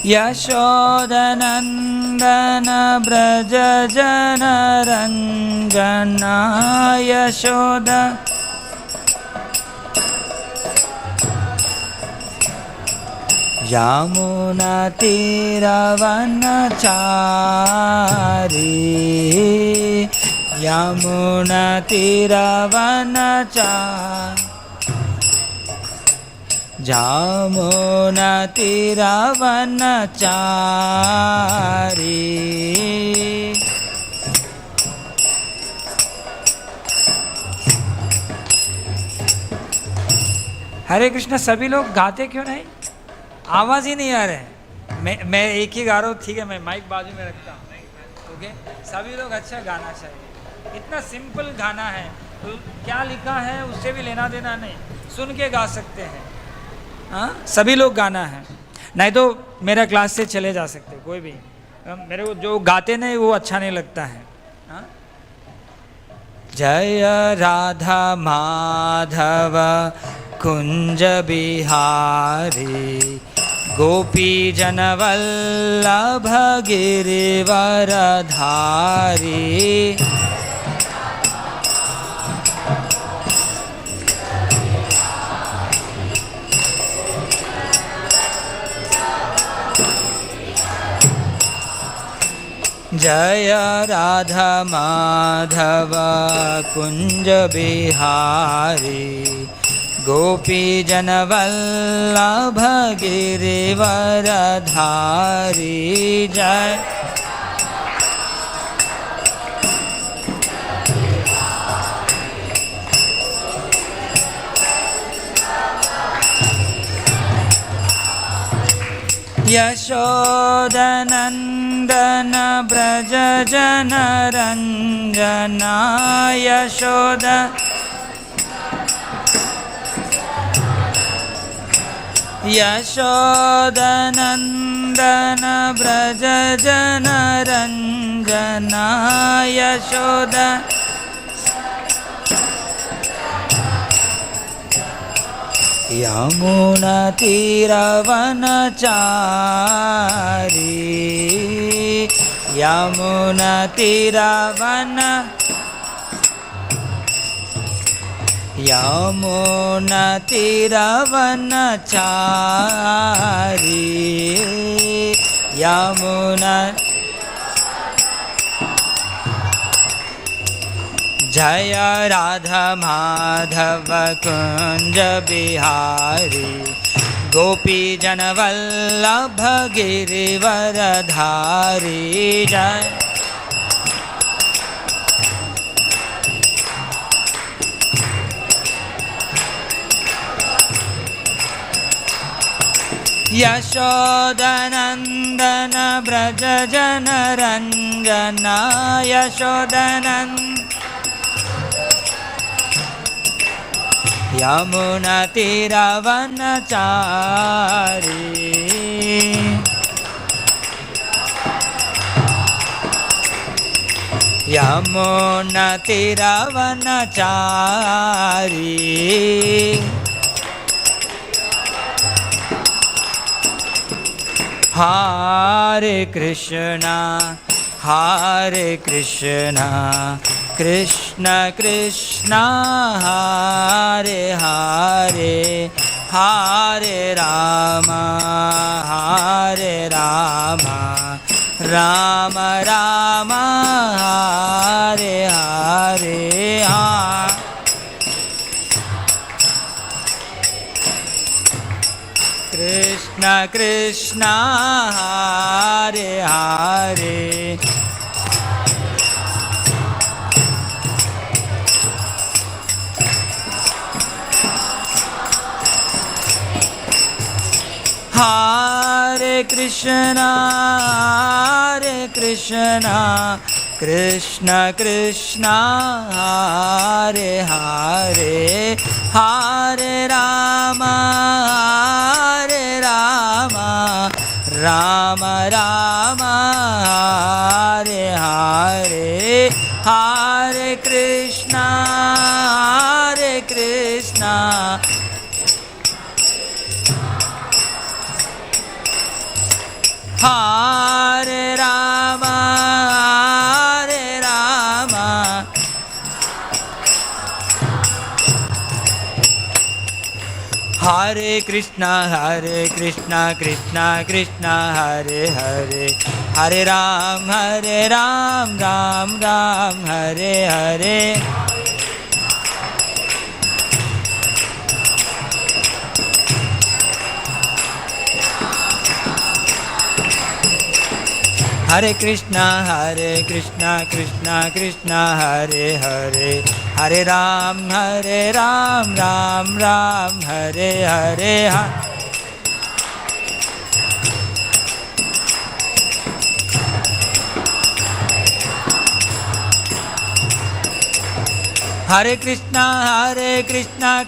यशोदनन्दन व्रज जनरञ्जना यशोद यमुनातीरवनचारी यमुनातीरवनचारी यमुनातीरवनचारी। हरे कृष्ण। सभी लोग गाते क्यों नहीं? आवाज ही नहीं आ रहे। मैं एक ही गा रहा हूँ, ठीक है, मैं माइक बाजू में रखता हूँ, ओके। सभी लोग अच्छा गाना चाहिए। इतना सिंपल गाना है, तो क्या लिखा है उससे भी लेना देना नहीं, सुन के गा सकते हैं। हाँ, सभी लोग गाना है, नहीं तो मेरा क्लास से चले जा सकते कोई भी। मेरे को जो गाते नहीं वो अच्छा नहीं लगता है। हाँ? जय राधा माधव कुंज बिहारी गोपी जनवल्लभ गिरिवरधारी। जय राधा माधव कुंज बिहारी गोपी जनवल्लभ गिरिवरधारी। जय यशोदनन्दन व्रज जनरञ्जना यशोद यशोदनन्दन व्रज जनरञ्जना यशोद यमुनातीरवनचारी यमुनातीरवनचारी यमुना। जय राधा माधव कुंज बिहारी गोपी जनवल्लभ गिरिवरधारी। जय यशोदनन्दन व्रज जनरञ्जना यशोदनन्दन यमुनातीरवनचारी यमुनातीरवनचारी। हरे Krishna Krishna Krishna Hare Hare Hare Ram Ram Ram Hare Hare. Krishna Krishna Hare Hare Hare Krishna Krishna Krishna Hare Hare Hare Ram Ram Ram Hare Hare Hare Krishna Hare Rama, Hare Rama, Hare Krishna, Krishna Krishna, Hare Hare, Hare Ram, Ram Ram, Hare Hare. Hare Krishna, Krishna Krishna, Hare Hare, Hare Ram, Ram Ram, Hare Hare. Hare Krishna, Krishna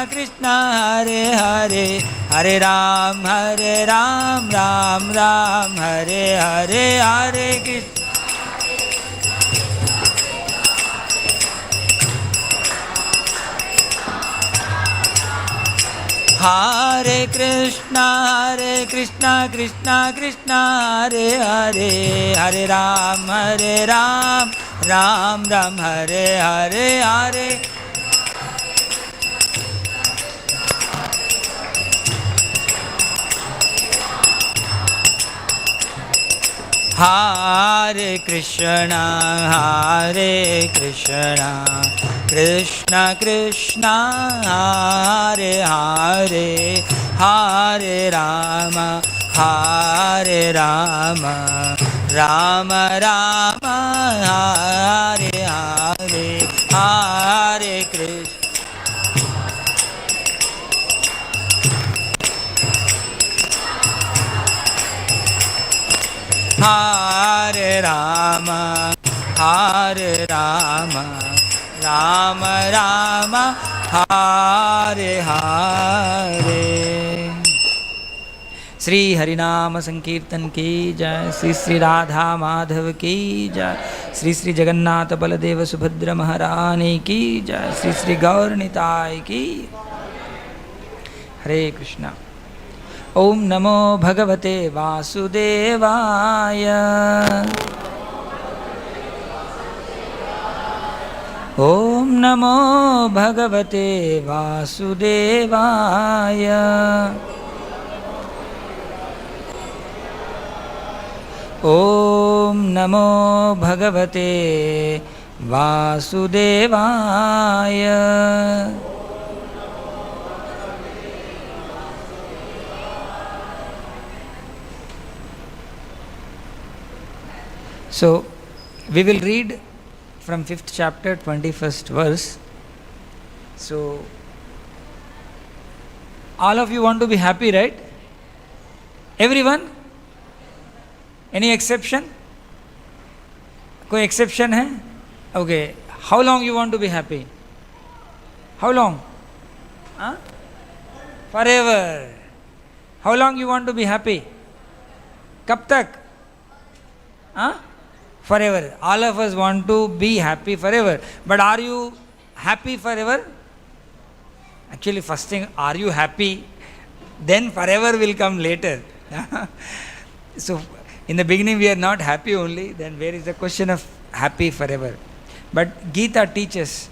Krishna, Hare Hare, Hare Ram, Ram Ram, Hare Hare. Hare Krishna, Hare Krishna, Krishna Krishna, Hare Hare, Hare Ram, Ram Ram, Hare Hare. Hare Hare Krishna, Krishna Krishna, Hare Hare, Hare Rama, Rama Rama, Hare Hare, Hare Krishna. Hare Rama, Rama Rama, Hare Hare. Shri Harinama Sankirtan ki jai, Shri Shri Radha Madhav ki jai, Shri Shri Jagannath Baladeva Subhadra Maharani ki jai, Shri Shri Gaur Nitai ki. Hare Krishna. Om Namo Bhagavate Vasudevaya. Om Namo Bhagavate Vasudevaya. Om Namo Bhagavate Vasudevaya. So, we will read from 5th chapter, 21st verse. So, all of you want to be happy, right? Everyone? Any exception? कोई exception है? Okay. How long you want to be happy? How long? Huh? Forever. How long you want to be happy? कब तक? Huh? Forever. All of us want to be happy forever. But are you happy forever? Actually, first thing, are you happy? Then forever will come later. So, in the beginning we are not happy only. Then where is the question of happy forever? But Gita teaches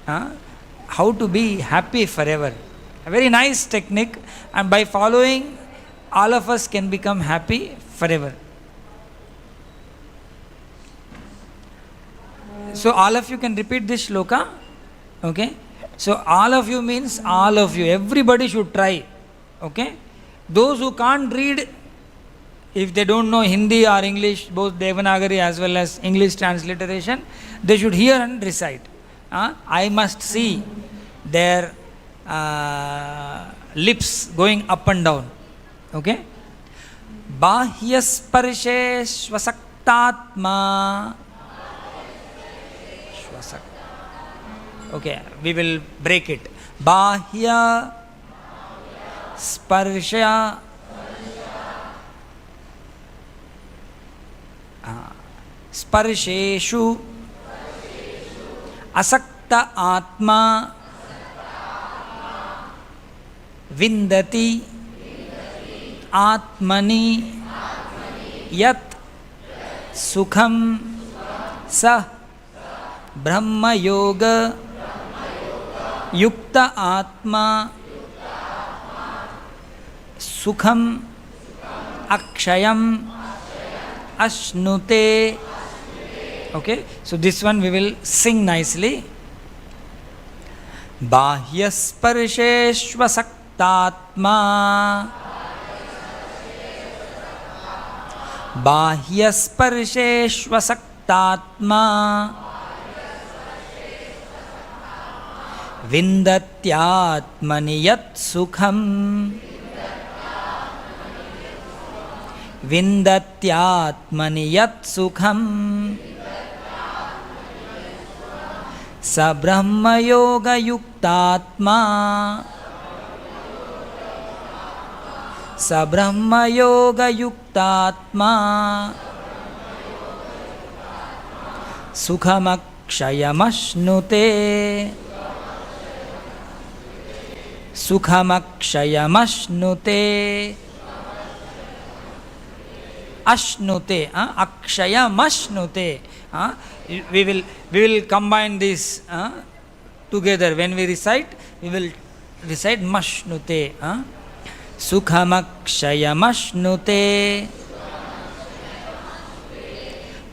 how to be happy forever. A very nice technique. And by following, all of us can become happy forever. So all of you can repeat this shloka, okay? So all of you means all of you, everybody should try, okay? Those who can't read, if they don't know Hindi or English, both Devanagari as well as English transliteration, they should hear and recite. I must see their lips going up and down, okay? Bahyasparshe svasaktatma. Okay, we will break it. Bahya sparsha sparsheshu asakta atma vindati atmani यत् सुखम स ब्रह्मयोग युक्त आत्मा सुखम अक्षयम अश्नुते. Okay, so this one we will sing nicely. बाह्यस्पर्शेष्वसक्तात्मा बाह्यस्पर्शेष्वसक्तात्मा विन्दत्यात्मनि यत् सुखम् विन्दत्यात्मनि यत् सुखम् स ब्रह्मयोगयुक्तात्मा स ब्रह्मयोगयुक्तात्मा सुखमक्षयमश्नुते सुखमक्षयमश्नुते. Ashnute, akshayamashnute. We will combine this together. When we recite, we will recite mashnute. Sukhamakshayamashnute.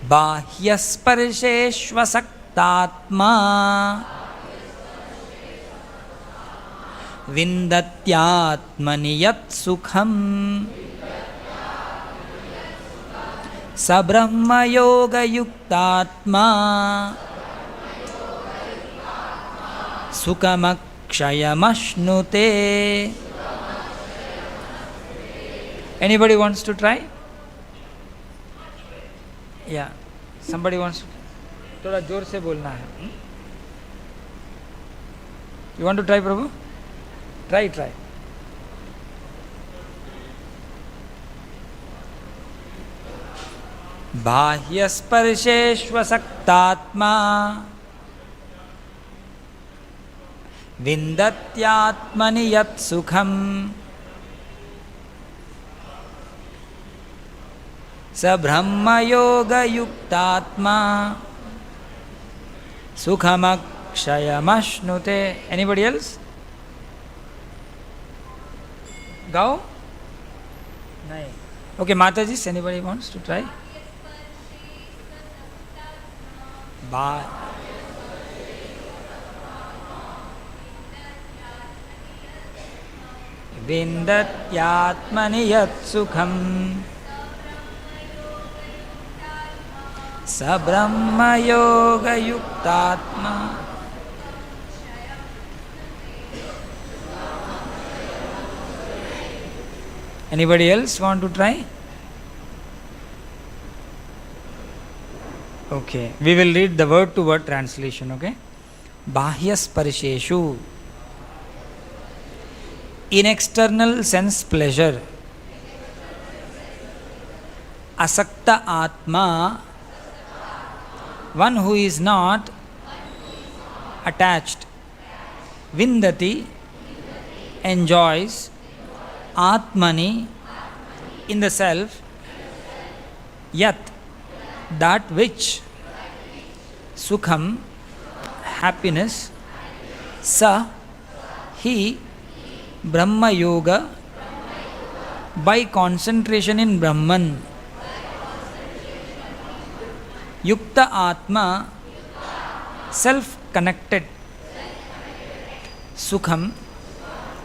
Bahyasparsheshvasaktatma vindatyatmani yat sukham स ब्रह्मयोगयुक्तात्मा सुखमक्षयमश्नुते. Anybody wants to try? Yeah, somebody wants to. थोड़ा जोर से बोलना है. You want to try, Prabhu? Try. बाह्यस्पर्शेष्वसक्तात्मा विन्दत्यात्मनि यत् सुखम् स ब्रह्मयोगयुक्तात्मा सुखमक्षयमश्नुते. Anybody else? Go? No. Okay, Mataji, anybody wants to try? विन्दत्यात्मनि यत् सुखम् स ब्रह्मयोगयुक्तात्मा. Anybody else want to try? Okay, we will read the word to word translation. Okay, Bahyasparsheshu, in external sense pleasure. Asakta Atma, one who is not attached. Vindati, enjoys. Atmani, in the self. Yat, that which. Sukham, happiness. Sa, he. Brahma Yoga, by concentration in Brahman. Yukta Atma, self connected. Sukham,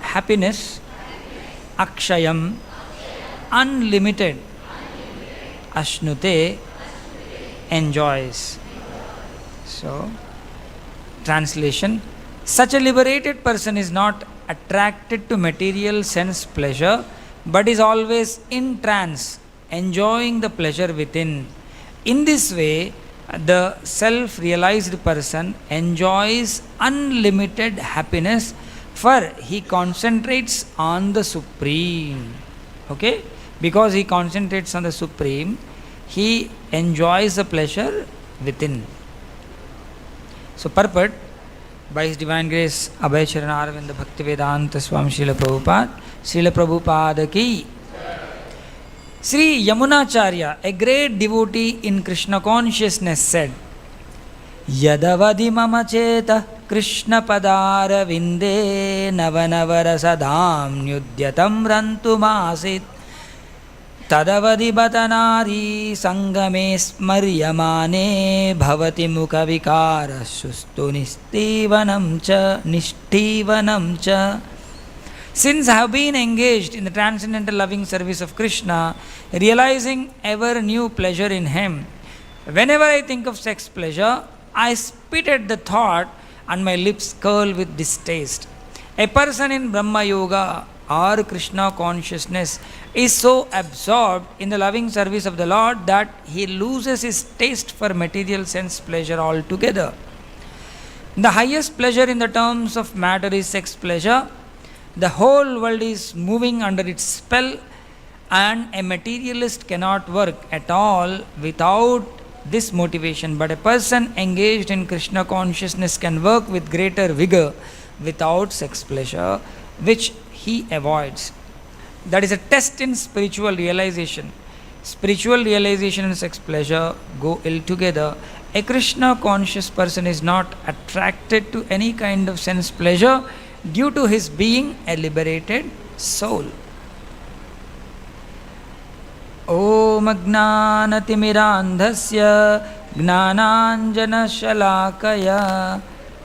happiness. Akshayam, unlimited. Ashnute, enjoys. So, translation: such a liberated person is not attracted to material sense pleasure, but is always in trance, enjoying the pleasure within. In this way, the self-realized person enjoys unlimited happiness, for he concentrates on the Supreme. Okay? Because he concentrates on the Supreme, he enjoys the pleasure within. So, purport: by His Divine Grace, Abhay Charana Arvinda Bhakti Vedanta Swami Srila Prabhupada ki. Sri Yamunacharya, a great devotee in Krishna consciousness, said, Yadavadi mama cheta Krishna padara vinde navanavara sadam nyudyatam rantumasit tadavadi batanari sangame smaryamane bhavati mukha vikara sustu nishtivanam cha. Since I have been engaged in the transcendental loving service of Krishna, realizing ever new pleasure in Him, whenever I think of sex pleasure, I spit at the thought and my lips curl with distaste. A person in Brahma Yoga or Krishna consciousness is so absorbed in the loving service of the Lord that he loses his taste for material sense pleasure altogether. The highest pleasure in the terms of matter is sex pleasure. The whole world is moving under its spell, and a materialist cannot work at all without this motivation. But a person engaged in Krishna consciousness can work with greater vigor without sex pleasure, which he avoids. That is a test in spiritual realization. Spiritual realization and sex pleasure go ill together. A Krishna conscious person is not attracted to any kind of sense pleasure due to his being a liberated soul. Om Ajnanatimirandhasya Gnananjanashalakaya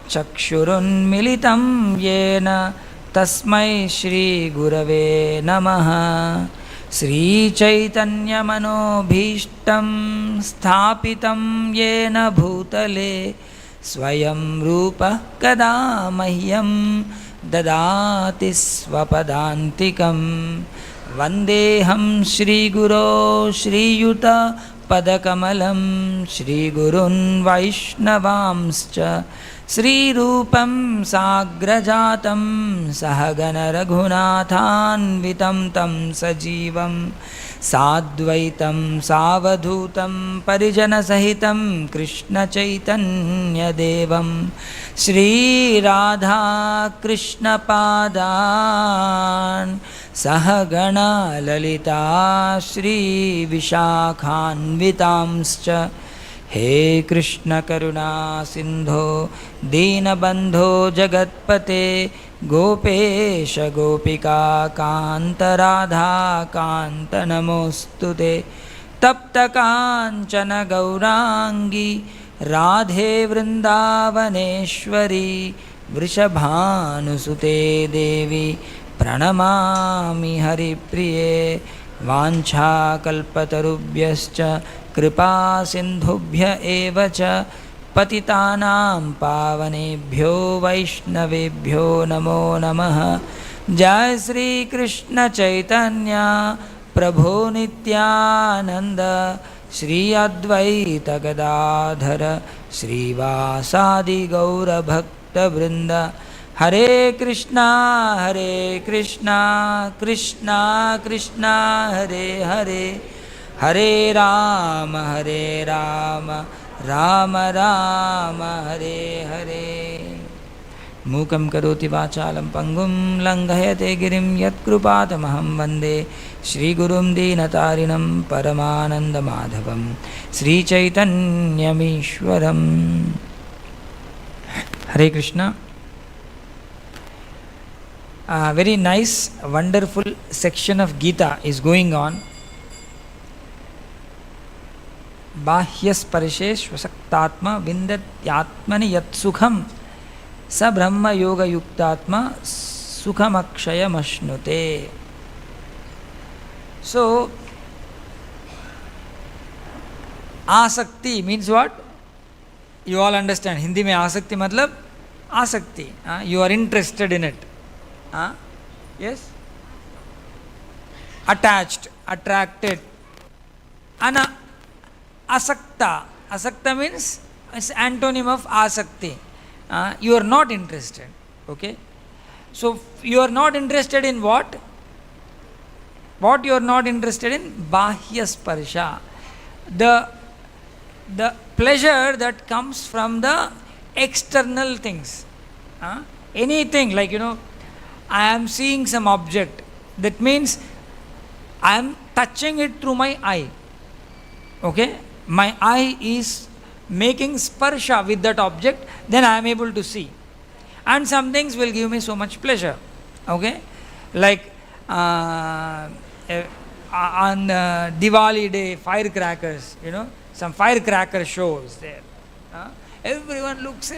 Chakshurunmilitam Yena Tasmai Shri Gurave Namaha. Sri Chaitanya Manobhishtam Sthapitam Yena Bhutale Swayam Rupa Kada Mahyam Dadati Swapadantikam Vandeham Shri Guru Shri Yuta Padakamalam Shri Gurun Vaishnavamscha Sri Rupam Sagrajatam Sahagana Raghunathan Vitam Tam Sajivam Sadvaitam Savadhutam Parijana Sahitam Krishna Chaitanya Devam Shri Radha Krishna Padan Sahagana Lalita Shri Vishakhan Vitamscha. He Krishna Karuna Sindho Deenabandho Jagatpate Gopesha Gopika Kanta Radha Kanta Namostute Tapta Kanchana Gaurangi Radhe Vrindavaneshwari Vrishabhanusute Devi Pranamami Haripriye Vancha Kalpatarubhyascha Kripa Sindhubhya Evacha Patitanam Pavanebhyo Vaishnavebhyo Namo Namaha. Jai Sri Krishna Chaitanya Prabhu Nityananda Shri Advaita Gadadhara Shri Vasadi Gaura Bhakta Vrinda. Hare Krishna Krishna Krishna Hare Hare Hare Rama Rama Rama Hare Hare. Mukam karoti vachalam pangum langhayate girim yat krupatamaham vande Shri Gurum Deenatarinam Paramananda Madhavam Sri Chaitanyamishwaram. Hare Krishna. A very nice, wonderful section of Gita is going on. Bahyasparshe Svasaktatma Vindatyatmani Yat Sukham Sa Brahma Yoga Yuktatma Sukham Akshayam Ashnute. So, Asakti means what? You all understand. Hindi mein Asakti matlab Asakti. You are interested in it. Yes? Attached, attracted. Asakta. Asakta means it's antonym of asakti. You are not interested. Okay? So you are not interested in what? What you are not interested in? Bahya sparsha. The pleasure that comes from the external things. Anything like, I am seeing some object. That means I am touching it through my eye. Okay? My eye is making sparsha with that object, then I am able to see. And some things will give me so much pleasure. Okay? Like on Diwali day, firecrackers, some firecracker shows there. Everyone looks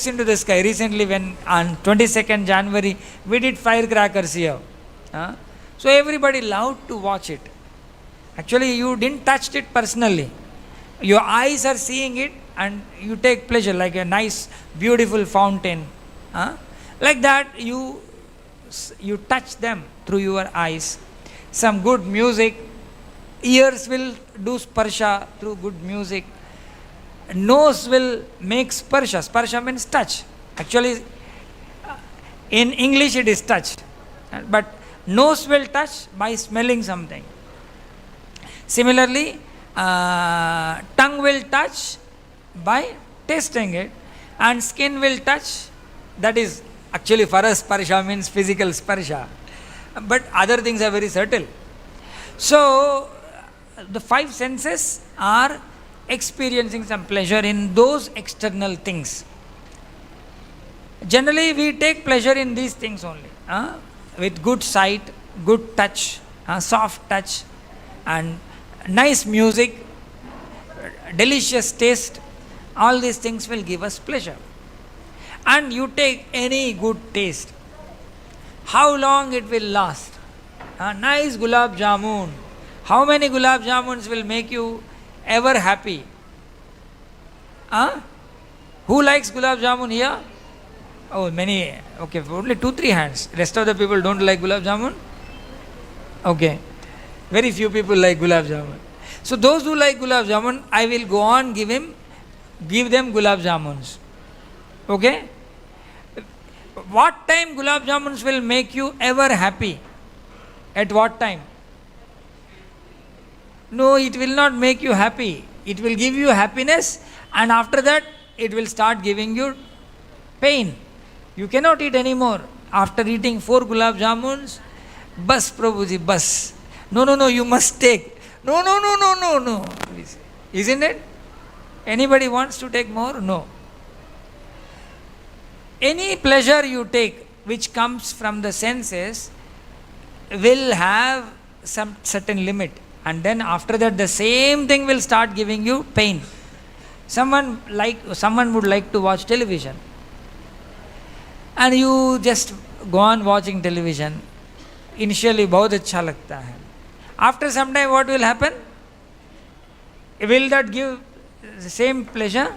into the sky. Recently, when on 22nd January, we did firecrackers here. So everybody loved to watch it. Actually, you didn't touch it personally. Your eyes are seeing it and you take pleasure, like a nice, beautiful fountain. Like that, you touch them through your eyes. Some good music. Ears will do sparsha through good music. Nose will make sparsha. Sparsha means touch. Actually, in English it is touch. But nose will touch by smelling something. Similarly, tongue will touch by tasting it. And skin will touch. That is, actually for us, sparsha means physical sparsha. But other things are very subtle. So, the five senses are experiencing some pleasure in those external things. Generally, we take pleasure in these things only. With good sight, good touch, soft touch, and nice music, delicious taste. All these things will give us pleasure. And you take any good taste. How long it will last? Nice gulab jamun. How many gulab jamuns will make you ever happy? Who likes gulab jamun here? Oh, many. Okay, only 2-3 hands. Rest of the people don't like gulab jamun? Okay. Very few people like gulab jamun. So those who like gulab jamun, I will go on give them gulab jamuns. Okay? What time gulab jamuns will make you ever happy? At what time? No, it will not make you happy. It will give you happiness, and after that, it will start giving you pain. You cannot eat anymore. After eating 4 gulab jamuns, bas Prabhuji, bas. No, you must take. No. Please. Isn't it? Anybody wants to take more? No. Any pleasure you take which comes from the senses will have some certain limit, and then after that the same thing will start giving you pain. Someone would like to watch television, and you just go on watching television. Initially बहुत अच्छा लगता है. After some time what will happen? Will that give the same pleasure?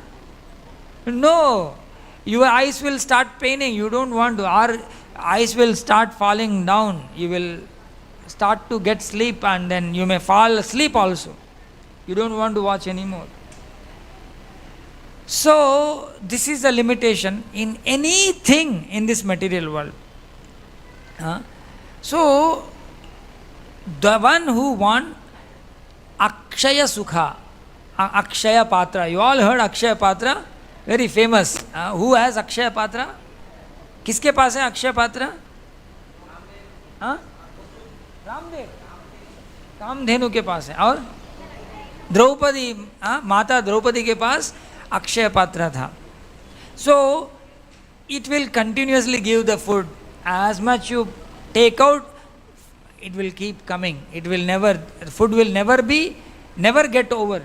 No. Your eyes will start paining. You don't want to. Our eyes will start falling down. You will start to get sleep, and then you may fall asleep also. You don't want to watch anymore. So, this is the limitation in anything in this material world. So, the one who wants Akshaya Sukha, Akshaya Patra. You all heard Akshaya Patra? Very famous. Who has Akshaya Patra? किसके पास है अक्षय पात्र? रामदेव, कामधेनु के पास है. और द्रौपदी, माता द्रौपदी के पास अक्षय पात्र था. So it will continuously give the food. As much you take out, it will keep coming. It will never, food will never get over.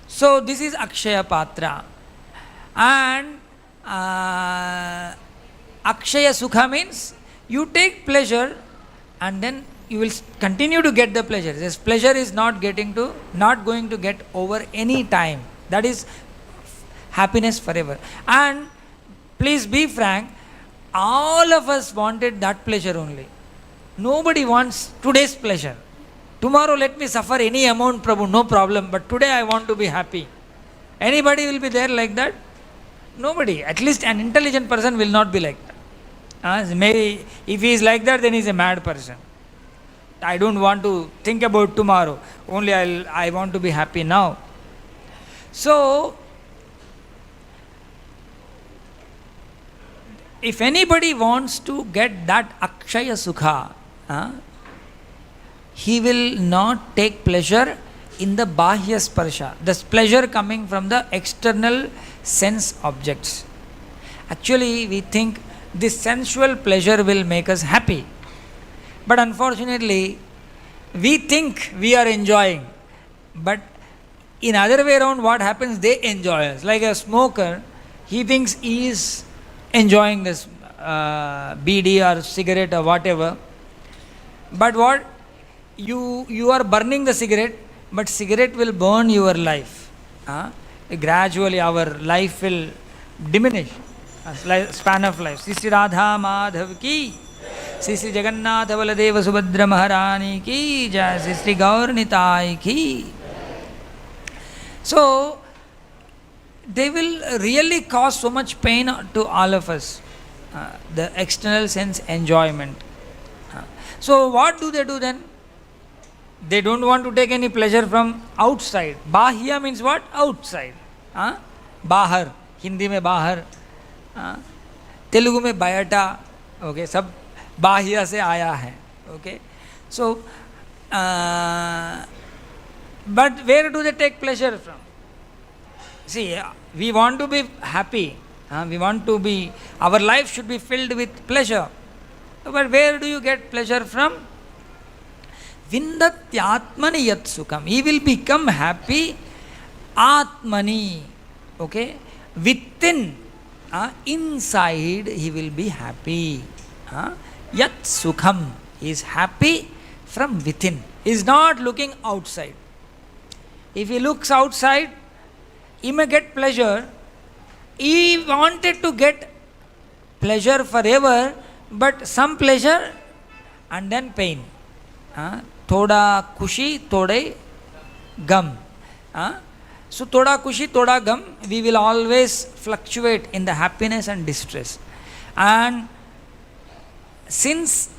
So this is Akshaya Patra. And Akshaya Sukha means you take pleasure and then you will continue to get the pleasure. This pleasure is not going to get over any time. That is happiness forever. And please be frank, all of us wanted that pleasure only. Nobody wants today's pleasure. Tomorrow let me suffer any amount, Prabhu, no problem, but today I want to be happy. Anybody will be there like that? Nobody. At least an intelligent person will not be like that. Maybe if he is like that, then he is a mad person. I don't want to think about tomorrow. Only I want to be happy now. So, if anybody wants to get that Akshaya Sukha, he will not take pleasure in the bahya sparsha, the pleasure coming from the external sense objects. Actually, we think this sensual pleasure will make us happy. But unfortunately, we think we are enjoying. But in other way around, what happens? They enjoy us. Like a smoker, he thinks he is enjoying this BD or cigarette or whatever. But what? You are burning the cigarette, but cigarette will burn your life. Gradually our life will diminish. Span of life. Sri Radha Madhav ki, Sri Jagannath Baladeva Subhadra Maharani ki, Jai Sri Gaur Nitai ki. So, they will really cause so much pain to all of us, the external sense enjoyment. So, what do they do then? They don't want to take any pleasure from outside. Bahya means what? Outside. Bahar. Hindi mein bahar. Telugu mein bayata. Okay, sab bahya se aaya hai. Okay. So, but where do they take pleasure from? See, we want to be happy. We want to be, our life should be filled with pleasure. But where do you get pleasure from? Vindatyatmani yat sukham. He will become happy atmani. Okay? Within, inside, he will be happy. Yat sukham. He is happy from within. He is not looking outside. If he looks outside, he may get pleasure. He wanted to get pleasure forever, but some pleasure and then pain. Thoda kushi, thoda gum. So thoda kushi, thoda gum, we will always fluctuate in the happiness and distress. And since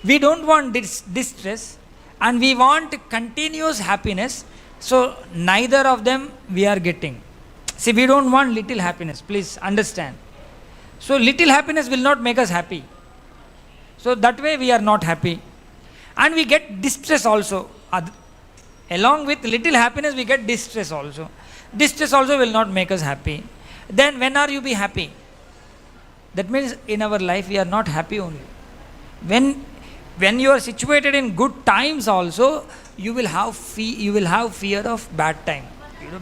we don't want distress and we want continuous happiness, so neither of them we are getting. See, we don't want little happiness, please understand. So little happiness will not make us happy. So that way we are not happy. And we get distress also. Along with little happiness, we get distress also. Distress also will not make us happy. Then when are you be happy? That means in our life we are not happy only. When you are situated in good times also, you will have fear of bad time.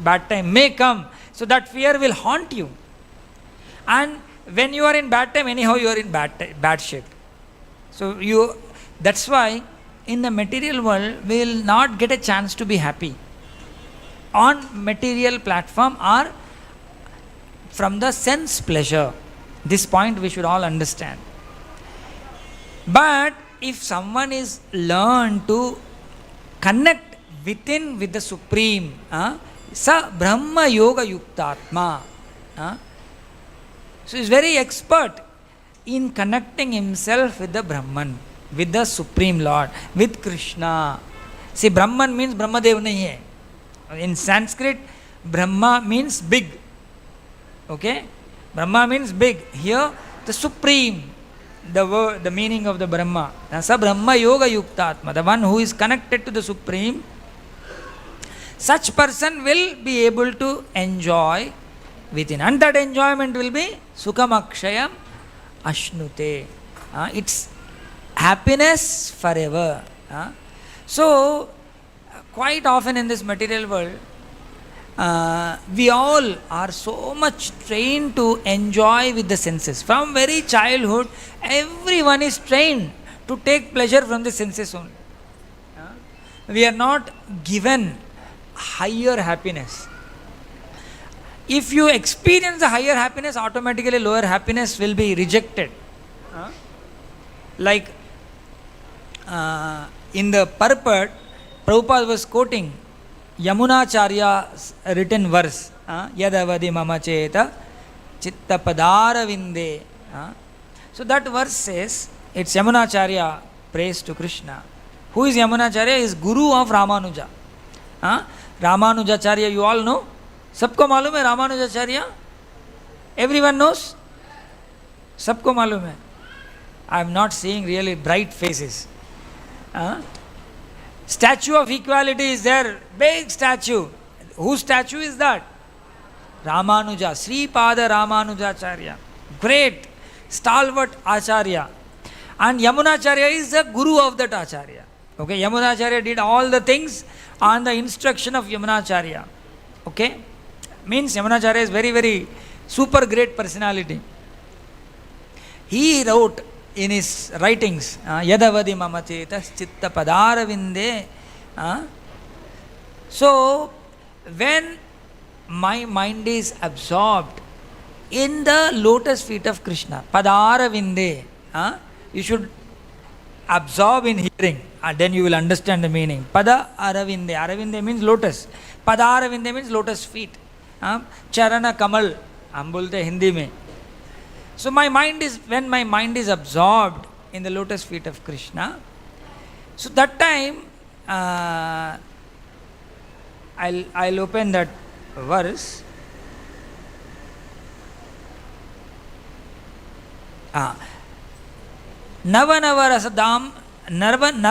Bad time may come. So that fear will haunt you. And when you are in bad time, anyhow you are in bad shape. So that's why in the material world, we will not get a chance to be happy on material platform or from the sense pleasure. This point we should all understand. But if someone is learned to connect within with the Supreme, sa Brahma Yoga Yuktatma, so he is very expert in connecting himself with the Brahman, with the Supreme Lord, with Krishna. See, Brahman means Brahmadev nahi hai. In Sanskrit, Brahma means big. Okay? Brahma means big. Here, the Supreme, the meaning of the Brahma. Sa Brahma Yoga Yuktatma, the one who is connected to the Supreme, such person will be able to enjoy within. And that enjoyment will be Sukham Akshayam Ashnute. It's happiness forever. So, quite often in this material world, we all are so much trained to enjoy with the senses. From very childhood, everyone is trained to take pleasure from the senses only. We are not given higher happiness. If you experience the higher happiness, automatically lower happiness will be rejected. Like in the purport, Prabhupada was quoting Yamunacharya's written verse, Yadavadi mama cheta chitta padara vinde. So that verse says, it's Yamunacharya praise to Krishna. Who is Yamunacharya? Is Guru of Ramanuja. Ramanujacharya, you all know? सबको मालूम है Ramanujacharya? Everyone knows? सबको मालूम है? I am not seeing really bright faces. Statue of equality is there, big statue. Whose statue is that? Ramanuja, Sri Pada Ramanujacharya, great stalwart Acharya. And Yamunacharya is the guru of that Acharya. Okay, Yamunacharya did all the things on the instruction of Yamunacharya. Okay, means Yamunacharya is very, very super great personality. He wrote in his writings, Yadavadi Mamachetas Chitta Padaravinde. So, when my mind is absorbed in the lotus feet of Krishna, Padaravinde, you should absorb in hearing, then you will understand the meaning. Pada Aravinde, Aravinde means lotus. Pada Aravinde means lotus feet. Charana Kamal, hum bolte Hindi mein. So my mind is, when my mind is absorbed in the lotus feet of Krishna, so that time, I'll open that verse. Navanavarasadam nyudyatam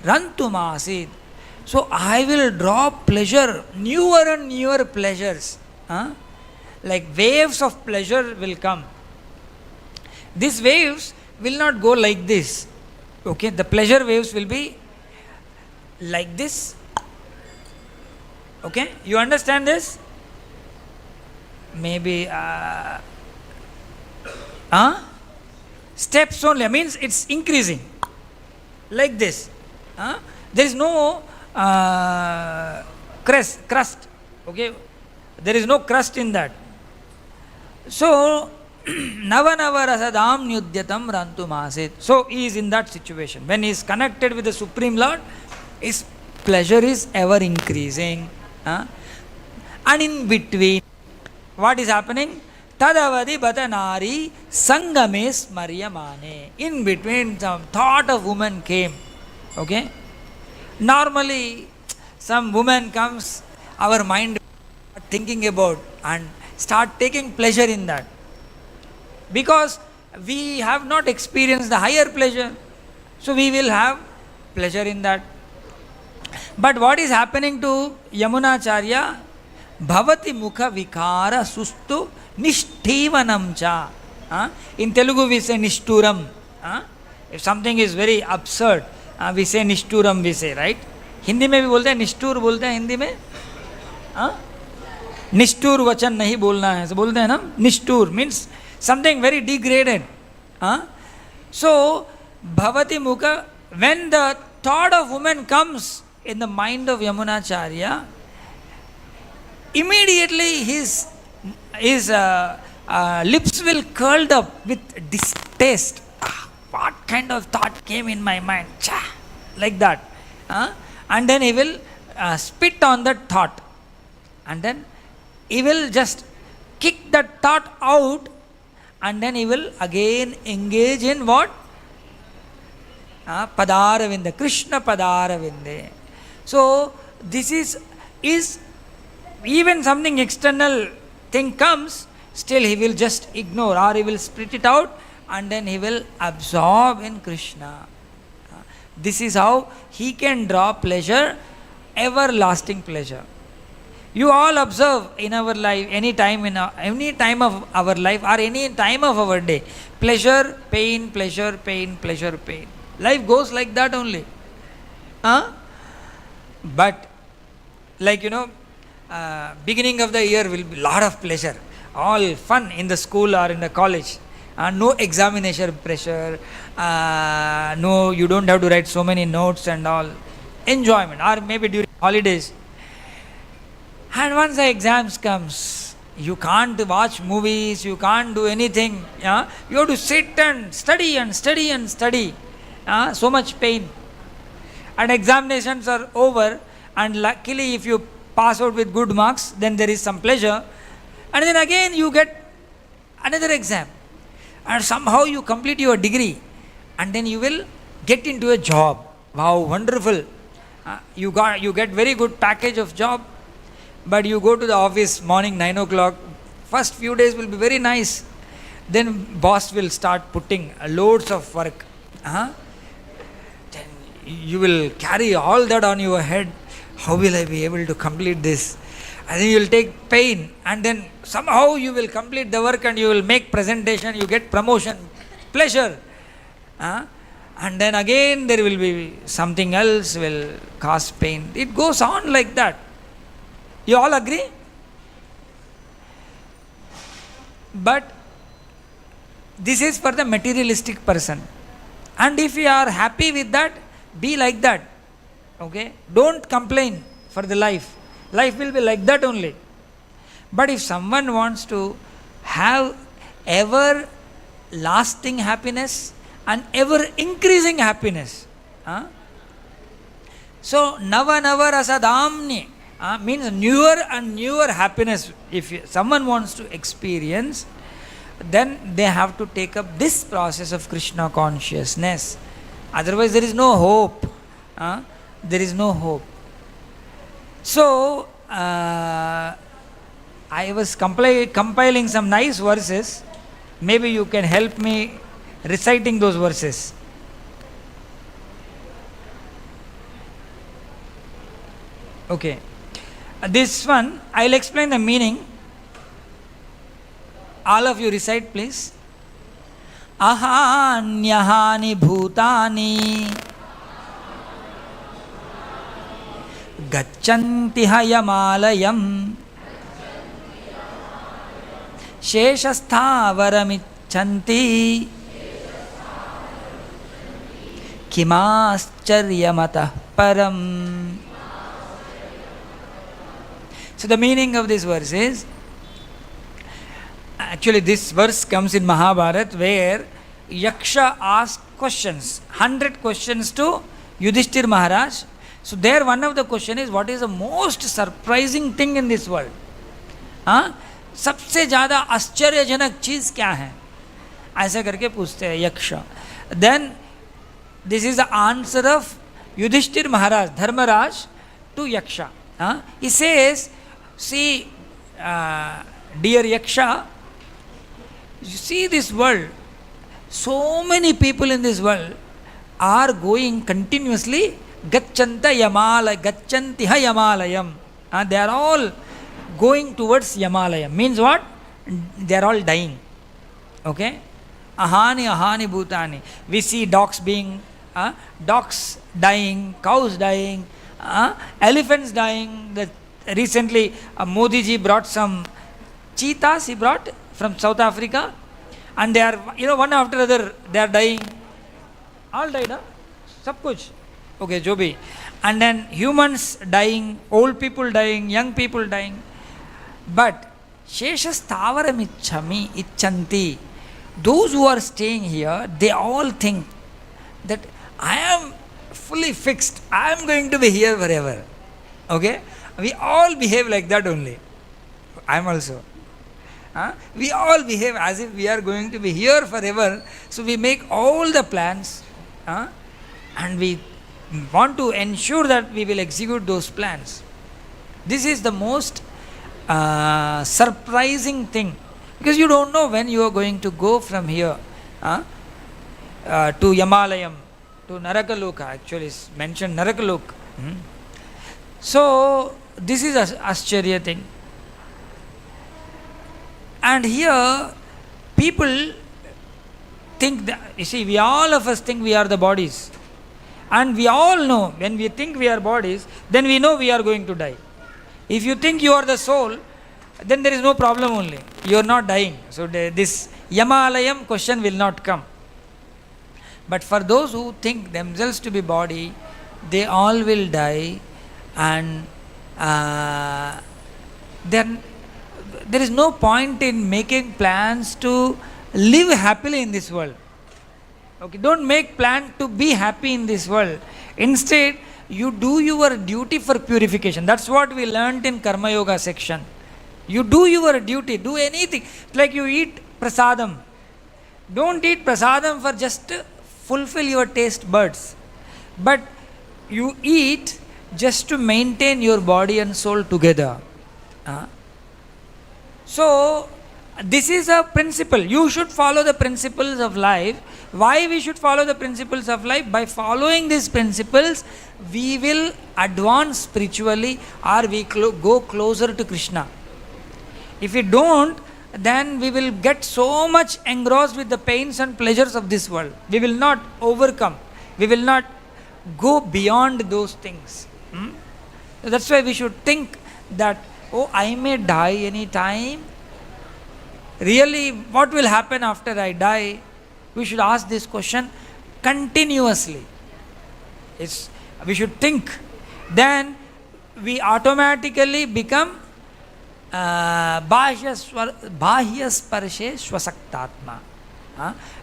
rantumasid. So I will draw pleasure, newer and newer pleasures. Like waves of pleasure will come. These waves will not go like this. Okay, the pleasure waves will be like this. Okay, you understand this? Maybe steps only, means it's increasing like this. There is no crust. Okay, there is no crust in that. So Navanavarasadam nyudyatam rantumasit. So he is in that situation. When he is connected with the Supreme Lord, his pleasure is ever increasing. And in between, what is happening? Tadavadi batanari sangame smaryamane. In between, some thought of woman came. Okay? Normally, some woman comes, our mind thinking about and start taking pleasure in that. Because we have not experienced the higher pleasure. So we will have pleasure in that. But what is happening to Yamunacharya? Bhavati mukha vikara sustu nishtivanam cha. In Telugu we say nishturam. If something is very absurd, we say nishturam, we say, right? Hindi में भी बोलते हैं निष्ठुर, बोलते हैं हिंदी में. निष्ठुर वचन नहीं बोलना है, so बोलते हैं ना. निष्ठुर means something very degraded. So bhavati mukha, when the thought of woman comes in the mind of Yamunacharya, immediately his lips will curl up with distaste. What kind of thought came in my mind? Like that. And then he will spit on that thought. And then he will just kick that thought out. And then he will again engage in what? Padaravinde, Krishna Padaravinde. So this is even something external thing comes, still he will just ignore, or he will spit it out, and then he will absorb in Krishna. This is how he can draw pleasure, everlasting pleasure. You all observe in our life, any time of our life or any time of our day, pleasure, pain, pleasure, pain, pleasure, pain. Life goes like that only. But like beginning of the year will be lot of pleasure, all fun in the school or in the college. No examination pressure, no, you don't have to write so many notes and all. Enjoyment, or maybe during holidays. And once the exams comes, you can't watch movies, you can't do anything. You have to sit and study and study and study. So much pain. And examinations are over, and luckily if you pass out with good marks, then there is some pleasure. And then again you get another exam. And somehow you complete your degree. And then you will get into a job. Wow, wonderful. You get very good package of job. But you go to the office morning 9 o'clock. First few days will be very nice. Then boss will start putting loads of work. Then you will carry all that on your head. How will I be able to complete this? And then you will take pain, and then somehow you will complete the work and you will make presentation, you get promotion, pleasure. And then again there will be something else will cause pain. It goes on like that. You all agree? But this is for the materialistic person. And if you are happy with that, be like that. Okay? Don't complain for the life. Life will be like that only. But if someone wants to have ever lasting happiness and ever increasing happiness, so nava nava rasadamni means newer and newer happiness. If someone wants to experience, then they have to take up this process of Krishna consciousness. Otherwise there is no hope. There is no hope. So I was compiling some nice verses. Maybe you can help me reciting those verses. Okay. This one, I'll explain the meaning. All of you recite, please. Ahanyahani bhutani gachanti hayamalayam sheshasthavaramicchanti kimascharyamatah param. So the meaning of this verse is, actually this verse comes in Mahabharata where Yaksha asked questions, 100 questions to Yudhishthir Maharaj. So there one of the question is, what is the most surprising thing in this world? सबसे ज़्यादा आश्चर्यजनक चीज़ क्या है? ऐसा करके पूछते हैं यक्ष. Then this is the answer of Yudhishthir Maharaj, Dharmaraj to Yaksha. He says, see, dear Yaksha, you see this world, so many people in this world are going continuously gacchanta gachantiha yamalayam. They are all going towards Yamalayam. Means what? They are all dying. Okay? Ahani bhutani. We see dogs dying, cows dying, elephants dying. Recently Modi ji brought some cheetahs, he brought from South Africa, and they are, one after other they are dying. All died, sab kuch. Okay, jo bhi. And then humans dying, old people dying, young people dying. But sheshastavaram icchanti. Those who are staying here, they all think that I am fully fixed. I am going to be here forever. Okay? We all behave like that only. I am also. We all behave as if we are going to be here forever. So we make all the plans, and we want to ensure that we will execute those plans. This is the most surprising thing, because you don't know when you are going to go from here to Yamalayam, to Narakaloka. Actually is mentioned Narakaloka. So this is Ascharya thing. And here people think that, you see, we all of us think we are the bodies, and we all know when we think we are bodies, then we know we are going to die. If you think you are the soul, then there is no problem only. You are not dying. So this Yamalayam question will not come. But for those who think themselves to be body, they all will die, and then there is no point in making plans to live happily in this world. Okay, don't make plan to be happy in this world. Instead, you do your duty for purification. That's what we learnt in Karma Yoga section. You do your duty, do anything. Like you eat prasadam. Don't eat prasadam for just fulfill your taste buds, but you eat just to maintain your body and soul together. So This is a principle. You should follow the principles of life. Why we should follow the principles of life? By following these principles, we will advance spiritually, or we go closer to Krishna. If we don't, then we will get so much engrossed with the pains and pleasures of this world. We will not overcome. We will not go beyond those things. That's why we should think that, oh, I may die any time. Really, what will happen after I die? We should ask this question continuously. We should think. Then we automatically become bahya sparshe swasaktatma.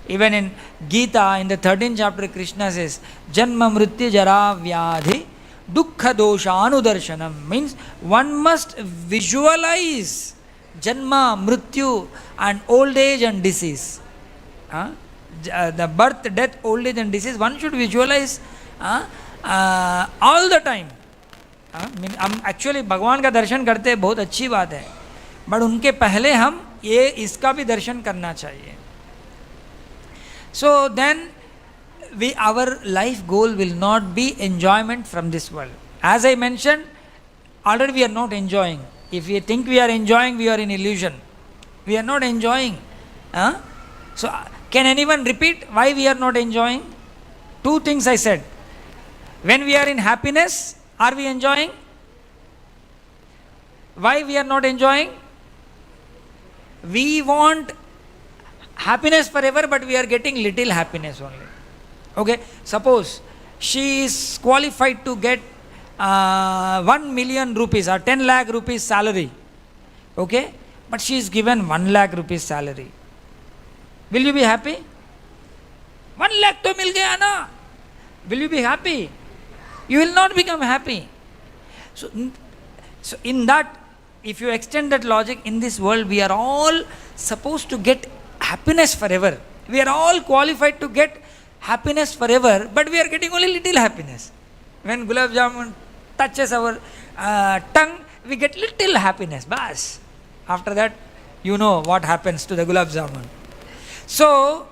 Even in Gita, in the 13th chapter, Krishna says, Janma mrityu jara vyadhi dukkha doshanudarshanam. Means one must visualize Janma, Mrityu, and old age and disease. The birth, death, old age and disease, one should visualize all the time. हम actually भगवान का दर्शन करते हैं, बहुत अच्छी बात है, but उनके पहले हम ये इसका भी दर्शन करना चाहिए. So then our life goal will not be enjoyment from this world. As I mentioned, already we are not enjoying. If we think we are enjoying, we are in illusion. We are not enjoying. So can anyone repeat why we are not enjoying? Two things I said. When we are in happiness, are we enjoying? Why we are not enjoying? We want happiness forever, but we are getting little happiness only. Okay, suppose she is qualified to get 1 million rupees or 10 lakh rupees salary. Okay, but she is given 1 lakh rupees salary. Will you be happy? 1 lakh to mil gaya na. Will you be happy? You will not become happy. So in that, if you extend that logic, in this world we are all supposed to get happiness forever. We are all qualified to get happiness forever, but we are getting only little happiness. When gulab jamun touches our tongue, we get little happiness. Bas. After that, you know what happens to the gulab jamun. So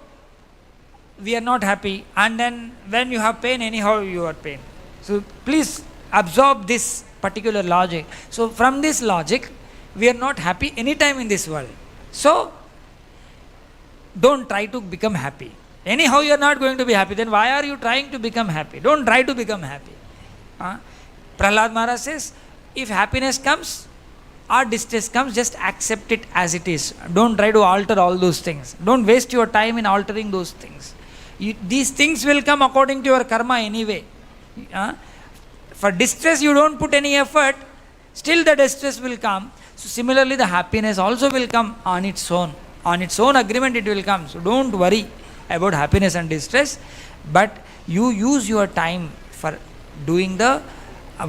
we are not happy, and then when you have pain, anyhow you are pain. So please absorb this particular logic. So from this logic, we are not happy anytime in this world. So don't try to become happy. Anyhow you are not going to be happy. Then why are you trying to become happy? Don't try to become happy. Prahlad Maharaj says, if happiness comes or distress comes, just accept it as it is. Don't try to alter all those things. Don't waste your time in altering those things. These things will come according to your karma anyway. For distress you don't put any effort, still the distress will come. So similarly the happiness also will come on its own. On its own agreement it will come. So don't worry about happiness and distress, but you use your time for doing the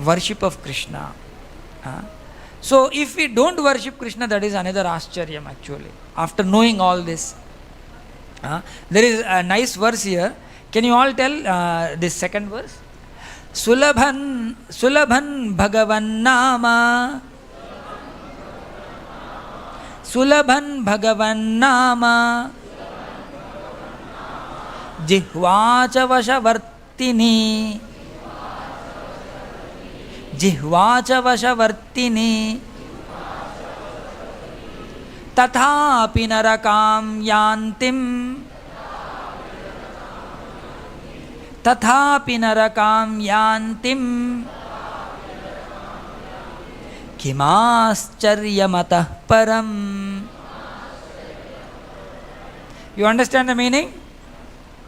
worship of Krishna. So if we don't worship Krishna, that is another ascharyam actually. After knowing all this, there is a nice verse here. Can you all tell this second verse? Sulabhan Bhagavan Nama, Sulabhan Bhagavan Nama, Jihvacha Vashavartini, Jihvacha Vashavartini, Tathapi Narakam Yantim, Tathapi Narakam Yantim, Kimascharyamata Param. You understand the meaning?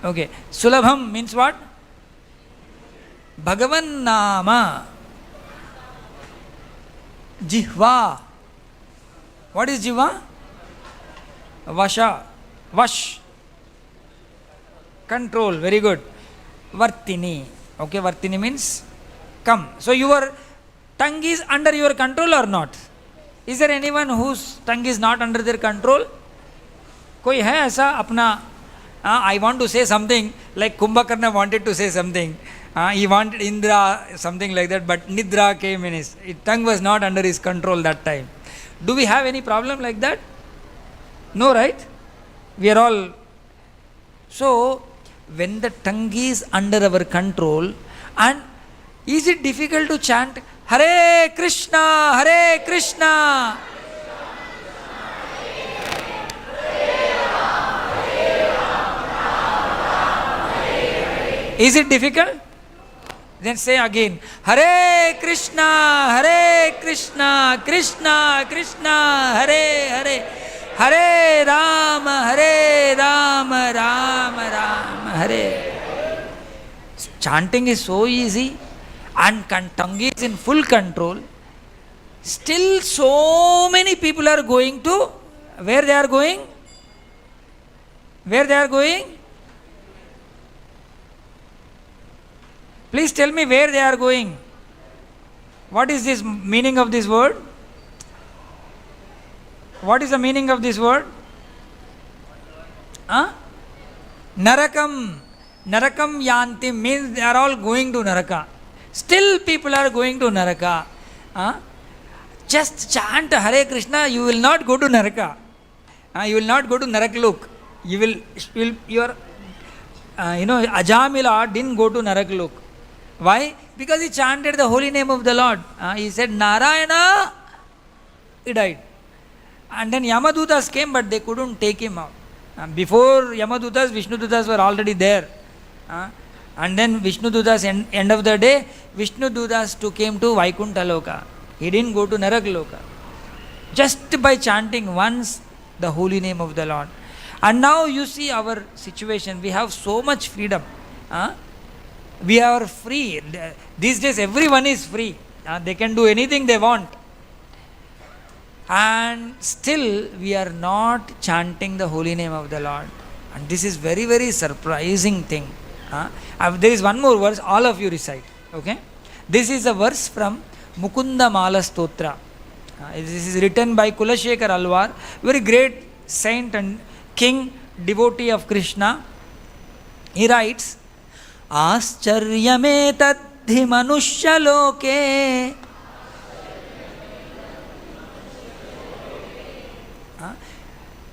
Okay. Sulabham means what? Bhagavan Nama. Jihva. What is Jihva? Vasha. Vash. Control. Very good. Vartini. Okay, Vartini means come. So your tongue is under your control or not? Is there anyone whose tongue is not under their control? कोई है ऐसा अपना? I want to say something like Kumbhakarna wanted to say something. He wanted Indra, something like that, but Nidra came in his tongue was not under his control that time. Do we have any problem like that? No, right? We are all. So, when the tongue is under our control, and is it difficult to chant Hare Krishna, Hare Krishna? Is it difficult? Then say again, Hare Krishna, Hare Krishna, Krishna Krishna, Hare Hare, Hare Rama, Rama Rama, Hare. Chanting is so easy, and tongue is in full control. Still so many people are going to, where they are going? Where they are going? Please tell me where they are going. What is this meaning of this word? What is the meaning of this word? Narakam. Narakam yanti means they are all going to Naraka. Still people are going to Naraka. Just chant Hare Krishna, you will not go to Naraka. You will not go to Naraklok. Your Ajamila didn't go to Naraklok. Why? Because he chanted the holy name of the Lord. He said Narayana, he died. And then Yamadutas came, but they couldn't take him out. Before Yamadutas, Vishnudutas were already there. And then Vishnudutas, end of the day, Vishnudutas came to Vaikuntha Loka. He didn't go to Narakloka. Just by chanting once the holy name of the Lord. And now you see our situation. We have so much freedom. We are free. These days everyone is free. They can do anything they want. And still we are not chanting the holy name of the Lord. And this is very, very surprising thing. There is one more verse, all of you recite. Okay? This is a verse from Mukunda Mala Stotra. This is written by Kulashekar Alwar, very great saint and king, devotee of Krishna. He writes, Ascharya tadhi manushya loke.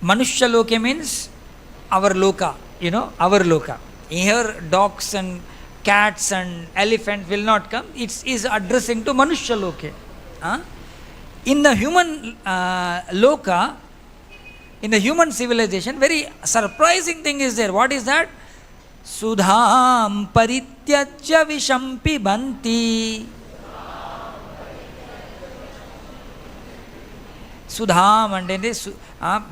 Manushya loke means our loka, our loka. Here dogs and cats and elephant will not come. It is addressing to Manushya loke. In the human loka, in the human civilization, very surprising thing is there. What is that? Sudham parityajya vishampi banti. Sudham and then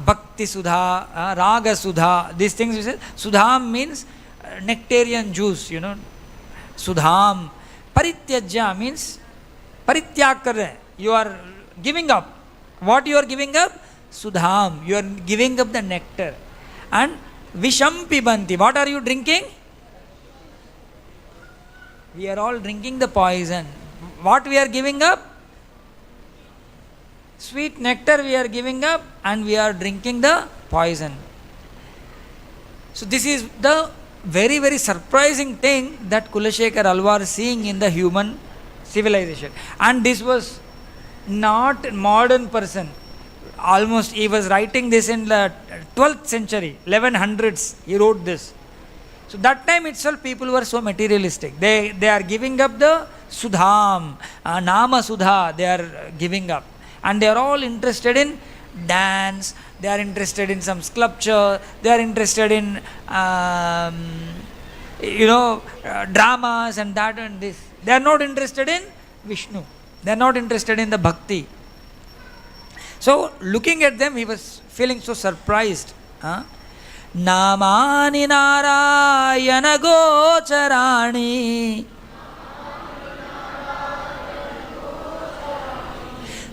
Bhakti Sudha, Raga Sudha, these things we say. Sudham means nectarian juice, Sudham. Parityajya means Parityag kar rahe. You are giving up. What you are giving up? Sudham. You are giving up the nectar. And Visham Pibanti. What are you drinking? We are all drinking the poison. What we are giving up? Sweet nectar we are giving up, and we are drinking the poison. So this is the very, very surprising thing that Kulashekar Alwar is seeing in the human civilization. And this was not modern person. Almost he was writing this in the 12th century, 1100s he wrote this. So that time itself people were so materialistic. They are giving up the Sudham, Nama Sudha they are giving up. And they are all interested in dance, they are interested in some sculpture, they are interested in dramas and that and this. They are not interested in Vishnu. They are not interested in the bhakti. So looking at them, he was feeling so surprised. Namani Narayana Gocharani.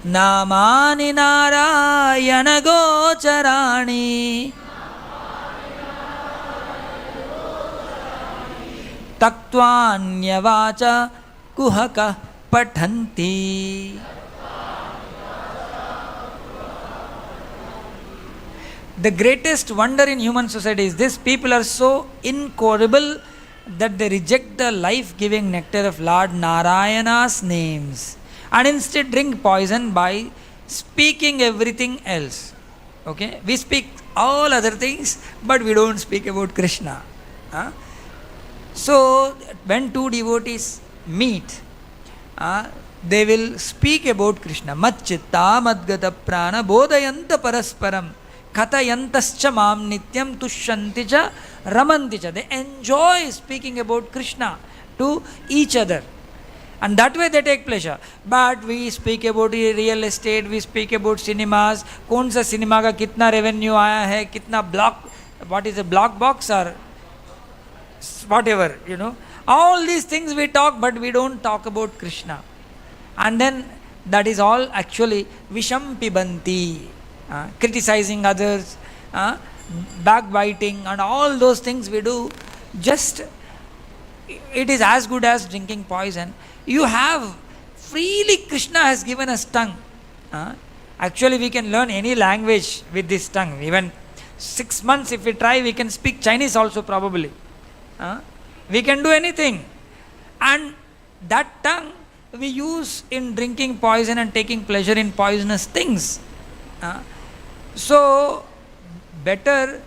Namani Narayana Gocharani. Taktvanyavacha kuhaka pathanti. The greatest wonder in human society is this: people are so incorrigible that they reject the life-giving nectar of Lord Narayana's names and instead drink poison by speaking everything else. Okay? We speak all other things, but we don't speak about Krishna. So, when two devotees meet, they will speak about Krishna. Matchitta madgata prana bodhayanta parasparam kathayantascha mam nityam tushyanti cha ramanti cha. They enjoy speaking about Krishna to each other. And that way they take pleasure. But we speak about real estate, we speak about cinemas, कौन सा cinema का कितना revenue आया है, कितना block, what is a block box or whatever, all these things we talk, but we don't talk about Krishna. And then that is all actually Visham Pibanti, criticizing others, backbiting, and all those things we do. Just, it is as good as drinking poison. You have, freely Krishna has given us tongue. Actually we can learn any language with this tongue. Even 6 months if we try, we can speak Chinese also probably. We can do anything. And that tongue we use in drinking poison and taking pleasure in poisonous things. So better,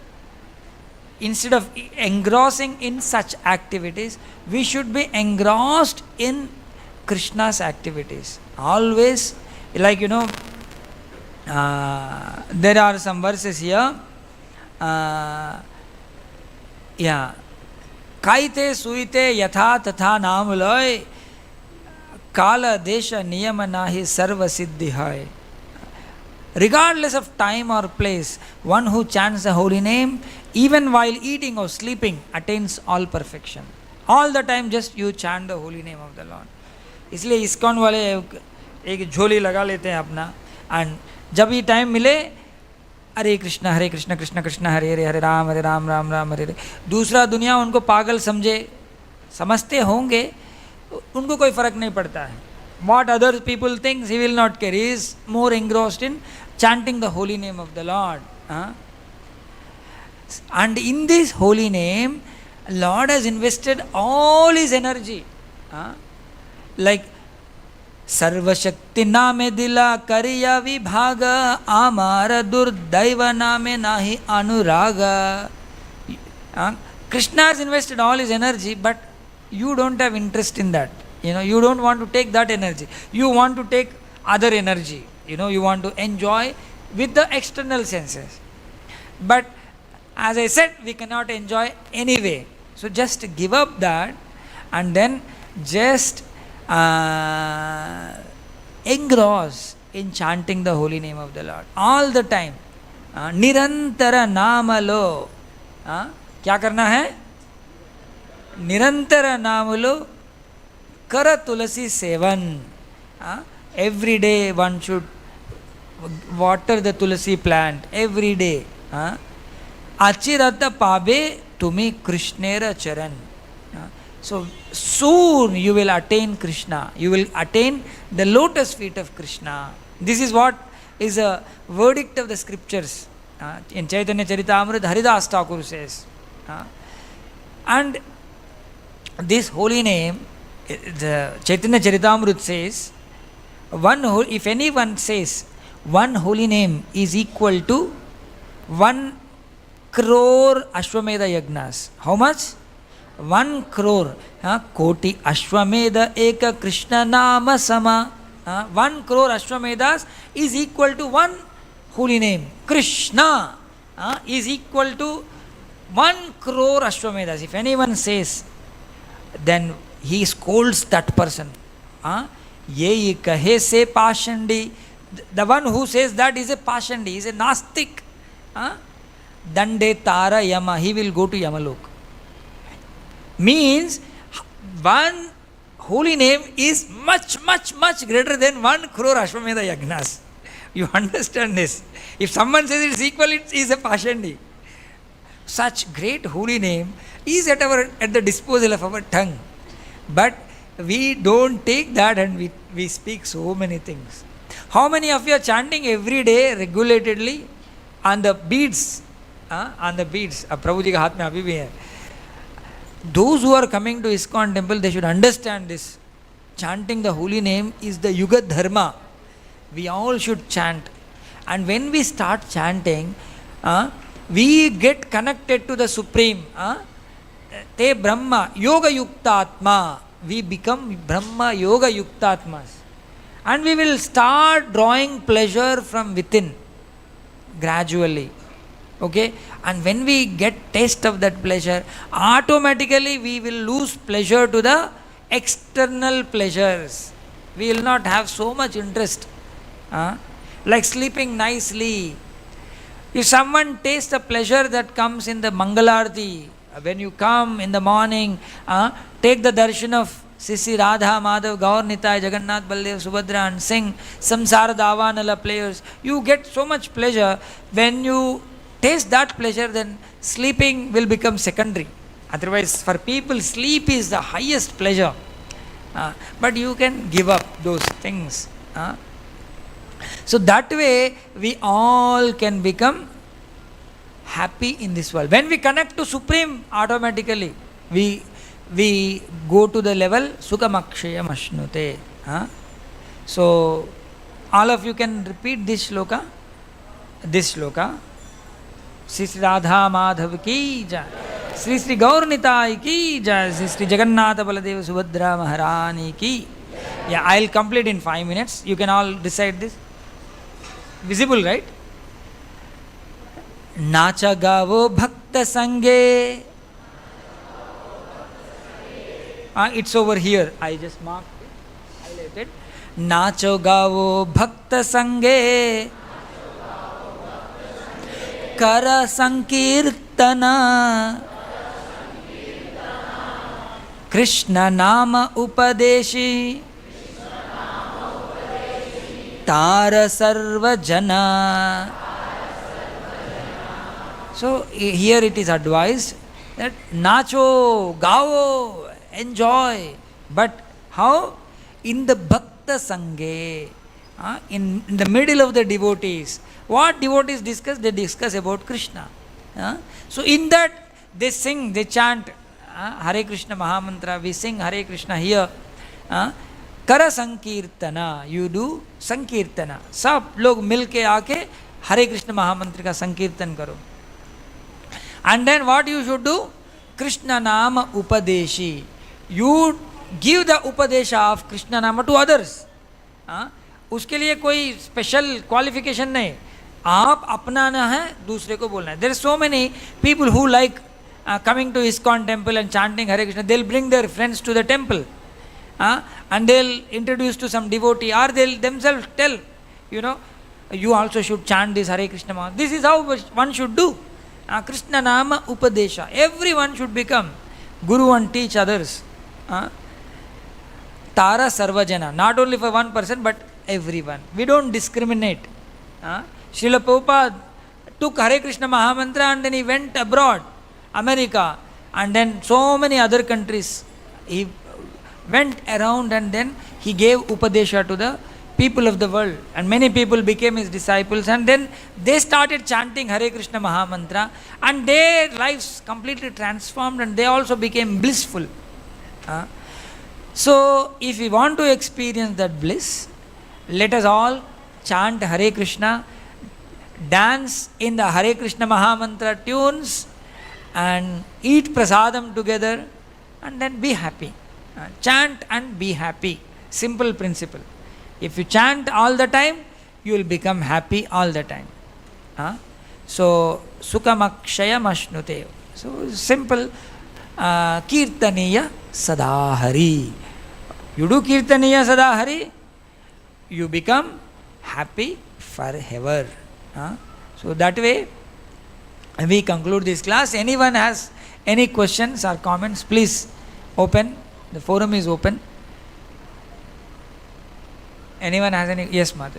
instead of engrossing in such activities, we should be engrossed in Krishna's activities. Always, like there are some verses here. Kaite suite yatha tatha namuloy kala desha niyama nahi sarva siddhi hai. Regardless of time or place, one who chants the holy name, even while eating or sleeping, attains all perfection. All the time just you chant the holy name of the Lord. इसलिए ISKCON वाले एक झोली लगा लेते हैं अपना, and जब ये टाइम मिले, हरे कृष्ण कृष्ण कृष्ण हरे हरे, हरे राम राम राम हरे हरे. दूसरा दुनिया उनको पागल समझते होंगे, उनको कोई फर्क नहीं पड़ता है. What other people think, he will not care. He is more engrossed in chanting the holy name of the Lord. And in this holy name, Lord has invested all his energy. Like सर्व शक्ति नामे दिला करिया विभाग, आमार दुर्दैव नामे नाही अनुराग. Krishna has invested all his energy, but you don't have interest in that. You don't want to take that energy. You want to take other energy. You want to enjoy with the external senses. But as I said, we cannot enjoy anyway. So just give up that and then just engross in chanting the holy name of the Lord all the time. Nirantara namalo. क्या करना है? निरंतर नामलो कर तुलसी seven. Every day one should water the tulasi plant every day. Achirata pabe tumi krishnera charan. So soon you will attain Krishna. You will attain the lotus feet of Krishna. This is what is a verdict of the scriptures. In Chaitanya Charitamrita, Haridas Thakur says. And this holy name, the Chaitanya Charitamrita says, if anyone says one holy name is equal to 1 crore Ashwamedha Yagnas. How much? 1 crore. Koti Ashwamedha Eka Krishna Nama Sama. 1 crore Ashwamedhas is equal to 1 holy name. Krishna is equal to 1 crore Ashwamedhas. If anyone says, then he scolds that person. Ye kahe se pashandi. The one who says that is a pashandi, is a nastik. Dande tara yama, he will go to Yamalok. Means one holy name is much, much, much greater than 1 crore Ashwamedha Yagnas. You understand this? If someone says it's equal, it is a pashandi. Such great holy name is at the disposal of our tongue. But we don't take that and we speak so many things. How many of you are chanting every day regulatedly on the beads? On the beads. Prabhu ji ka haath mein abhi bhi hai. Those who are coming to ISKCON temple, they should understand this. Chanting the holy name is the Yuga Dharma. We all should chant. And when we start chanting, we get connected to the Supreme. Te Brahma Yoga Yuktatma. We become Brahma Yoga Yuktatmas. And we will start drawing pleasure from within gradually. Okay? And when we get taste of that pleasure, automatically we will lose pleasure to the external pleasures. We will not have so much interest. Like sleeping nicely. If someone tastes the pleasure that comes in the Mangalarti, when you come in the morning, take the darshan of Sisi Radha, Madhav, Gaur Nitai, Jagannath, Baldev, Subhadra and sing Samsara Davanala players. You get so much pleasure. When you taste that pleasure, then sleeping will become secondary. Otherwise, for people, sleep is the highest pleasure. But you can give up those things. So that way, we all can become happy in this world. When we connect to Supreme, automatically we go to the level Sukhamakshayam Ashnute. So all of you can repeat this shloka. Sri Sri Radha Madhav ki jai, Sri Sri Gaur Nitai ki jai, Sri Sri Jagannath Baladeva Subhadra Maharani ki. Yeah, I'll complete in 5 minutes. You can all decide this. Visible, right? Nacha gavo bhakta sange. It's over here. I just marked it, highlighted. Nacho gavo bhakta sange. Kara sankirtana. Krishna nama upadeshi. Tara sarva jana. So here it is advised that nacho, gao, enjoy. But how? In the bhakta sange, in the middle of the devotees. What devotees discuss? They discuss about Krishna. So in that they sing, they chant Hare Krishna Mahamantra. We sing Hare Krishna here. Kara Sankirtana, you do Sankirtana. सब लोग मिल के आके हरे कृष्ण महामंत्र का संकीर्तन करो. And then what you should do? Krishna Nama Upadeshi. You give the Upadesha of Krishna Nama to others. उसके लिए कोई स्पेशल क्वालिफिकेशन नहीं. आप अपनाना है, दूसरे को बोलना है. There are so many people who like coming to ISKCON temple and chanting Hare Krishna. They'll bring their friends to the temple. And they'll introduce to some devotee, or they'll themselves tell, you also should chant this Hare Krishna Maha. This is how one should do. Krishna Nama Upadesha. Everyone should become Guru and teach others. Tara Sarvajana. Not only for one person, but everyone. We don't discriminate. Srila Prabhupada took Hare Krishna Mahamantra and then he went abroad, America, and then so many other countries. He went around and then he gave Upadesha to the people of the world, and many people became his disciples, and then they started chanting Hare Krishna Mahamantra, and their lives completely transformed and they also became blissful. So if we want to experience that bliss, let us all chant Hare Krishna, dance in the Hare Krishna Mahamantra tunes, and eat prasadam together, and then be happy. Chant and be happy. Simple principle. If you chant all the time, you will become happy all the time. So, Sukhamakshayam Ashnute. So, simple. Kirtaniya Sadahari. You do Kirtaniya Sadahari, you become happy forever. So, that way, we conclude this class. Anyone has any questions or comments, please open. The forum is open. Anyone has any? Yes, Madhu.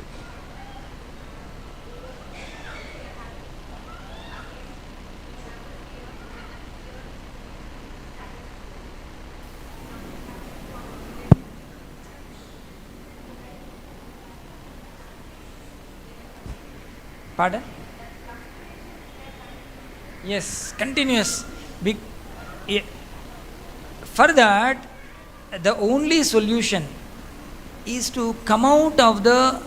Pardon? Yes, continuous. For that, the only solution is to come out of the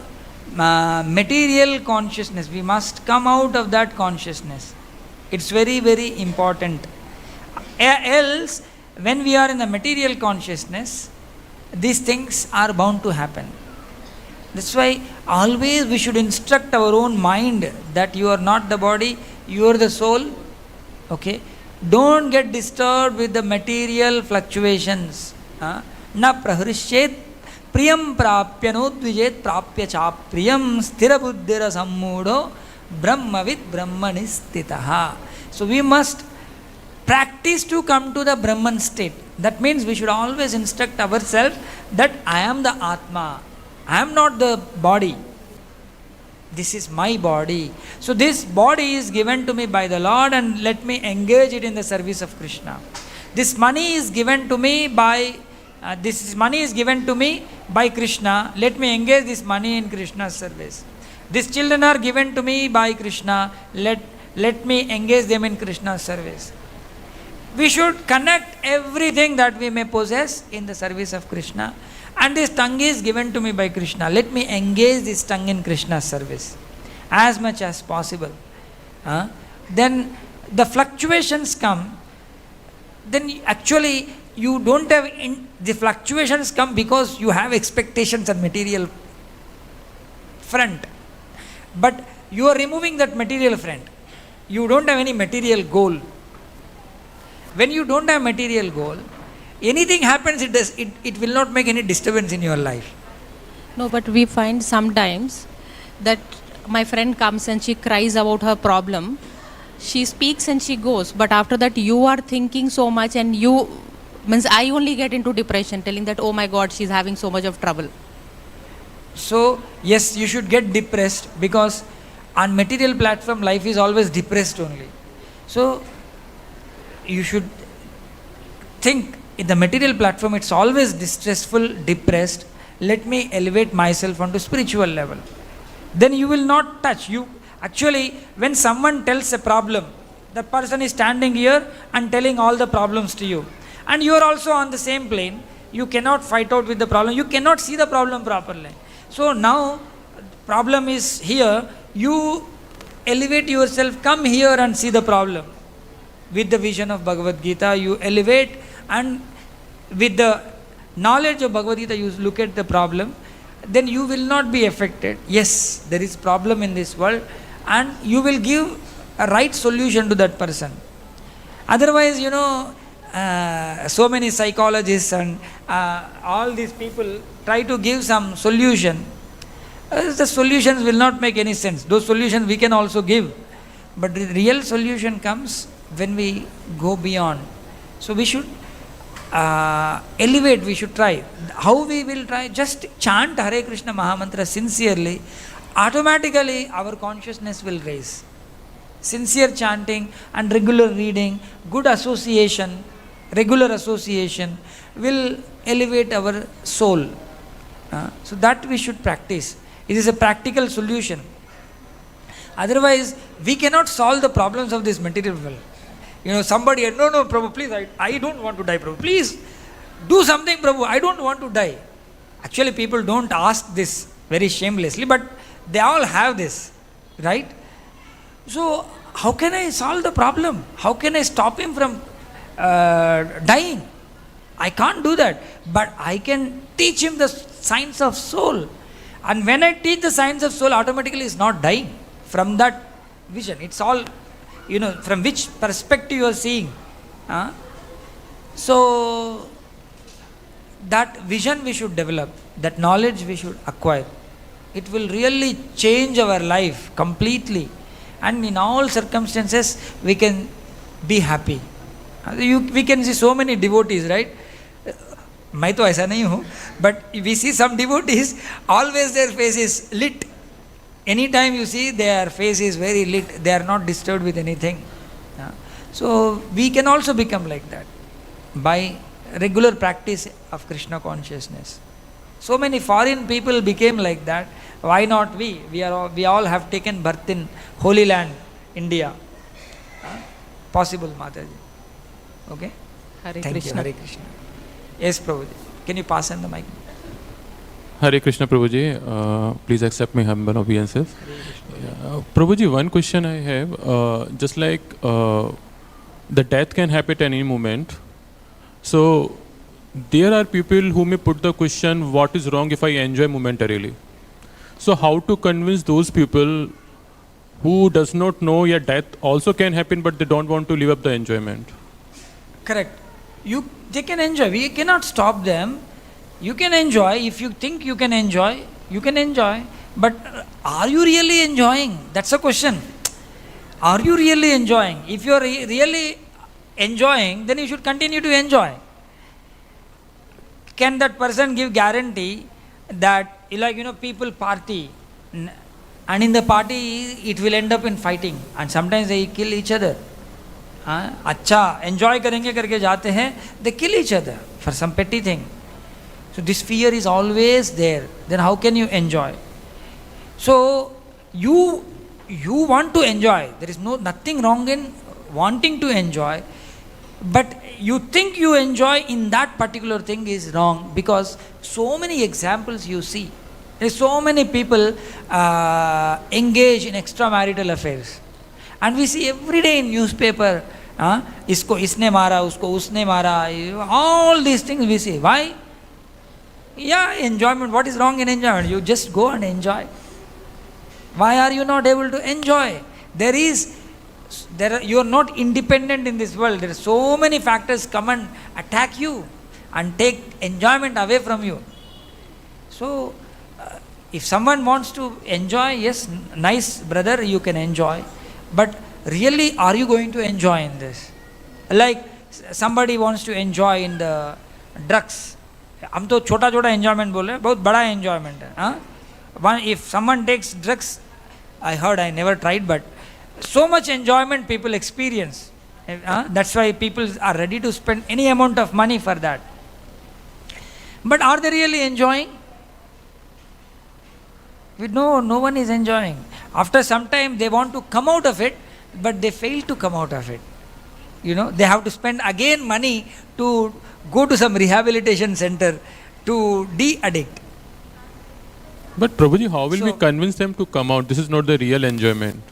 material consciousness. We must come out of that consciousness. It's very, very important. Else, when we are in the material consciousness, these things are bound to happen. That's why always we should instruct our own mind that you are not the body, you are the soul. Okay? Don't get disturbed with the material fluctuations. Na prahrishchet priyam prapyanodvijet prapya chapriyam sthira buddhira sammudo brahmavid brahmani stitaha. So we must practice to come to the Brahman state. That means we should always instruct ourselves that I am the Atma. I am not the body. This is my body. So this body is given to me by the Lord, and let me engage it in the service of Krishna. This money is given to me by Krishna. Let me engage this money in Krishna's service. These children are given to me by Krishna. Let me engage them in Krishna's service. We should connect everything that we may possess in the service of Krishna. And this tongue is given to me by Krishna. Let me engage this tongue in Krishna's service as much as possible. Then the fluctuations come. Then actually you don't have the fluctuations come because you have expectations on material front. But you are removing that material front. You don't have any material goal. When you don't have material goal, anything happens, it will not make any disturbance in your life. No, but we find sometimes that my friend comes and she cries about her problem. She speaks and she goes, but after that you are thinking so much, and I only get into depression telling that, oh my God, she's having so much of trouble. So yes, you should get depressed, because on material platform life is always depressed only. So you should think, in the material platform it's always distressful, depressed. Let me elevate myself onto spiritual level. Then you will not touch. Actually, when someone tells a problem, the person is standing here and telling all the problems to you, and you are also on the same plane. You cannot fight out with the problem. You cannot see the problem properly. So now problem is here. You elevate yourself, come here and see the problem. With the vision of Bhagavad Gita, you elevate, and with the knowledge of Bhagavad Gita, you look at the problem. Then you will not be affected. Yes, there is problem in this world, and you will give a right solution to that person. Otherwise, so many psychologists and all these people try to give some solution. The solutions will not make any sense. Those solutions we can also give, but the real solution comes when we go beyond. So we should elevate, we should try. How we will try? Just chant Hare Krishna Mahamantra sincerely. Automatically our consciousness will raise. Sincere chanting and regular reading, good association, regular association will elevate our soul. So that we should practice. It is a practical solution. Otherwise, we cannot solve the problems of this material world. Somebody, no, Prabhu, please, I don't want to die, Prabhu. Please, do something, Prabhu. I don't want to die. Actually, people don't ask this very shamelessly, but they all have this, right? So, how can I solve the problem? How can I stop him from dying? I can't do that. But I can teach him the science of soul. And when I teach the science of soul, automatically he is not dying. From that vision, it's all, from which perspective you are seeing. So, that vision we should develop, that knowledge we should acquire. It will really change our life completely. And in all circumstances, we can be happy. We can see so many devotees, right? मैं तो ऐसा नहीं हूँ, but we see some devotees, always their face is lit. Anytime you see, their face is very lit. They are not disturbed with anything. So we can also become like that by regular practice of Krishna consciousness. So many foreign people became like that. Why not we? We all have taken birth in Holy Land, India. Possible, Mataji. Okay? Hare Thank Krishna. you, Hare Krishna. Yes, Prabhuji. Can you pass on the mic? Hare Krishna, Prabhuji. Please accept my humble obeisances. Prabhuji, one question I have, just like the death can happen at any moment. So there are people who may put the question, what is wrong if I enjoy momentarily? So how to convince those people who does not know yet death also can happen, but they don't want to live up the enjoyment? Correct. They can enjoy. We cannot stop them. You can enjoy. If you think you can enjoy, you can enjoy. But are you really enjoying? That's a question. Are you really enjoying? If you are really enjoying, then you should continue to enjoy. Can that person give guarantee that, people party, and in the party it will end up in fighting, and sometimes they kill each other. अच्छा enjoy करेंगे करके जाते हैं, they kill each other for some petty thing. So this fear is always there. Then how can you enjoy? So you want to enjoy. There is nothing wrong in wanting to enjoy, but you think you enjoy in that particular thing is wrong, because so many examples you see. There are so many people engage in extramarital affairs, and we see every day in newspaper, इसको इसने मारा, उसको उसने मारा, all these things we see. Why? Yeah, enjoyment. What is wrong in enjoyment? You just go and enjoy. Why are you not able to enjoy? You are not independent in this world. There are so many factors come and attack you and take enjoyment away from you. So, if someone wants to enjoy, yes, nice brother, you can enjoy. But really, are you going to enjoy in this? Like somebody wants to enjoy in the drugs. हम तो छोटा छोटा enjoyment बोल रहे हैं, बहुत बड़ा enjoyment है. If someone takes drugs, I heard, I never tried, but so much enjoyment people experience. That's why people are ready to spend any amount of money for that. But are they really enjoying? No one is enjoying. After some time they want to come out of it, but they fail to come out of it. They have to spend again money to go to some rehabilitation center to de-addict. But Prabhuji, how will we convince them to come out? This is not the real enjoyment.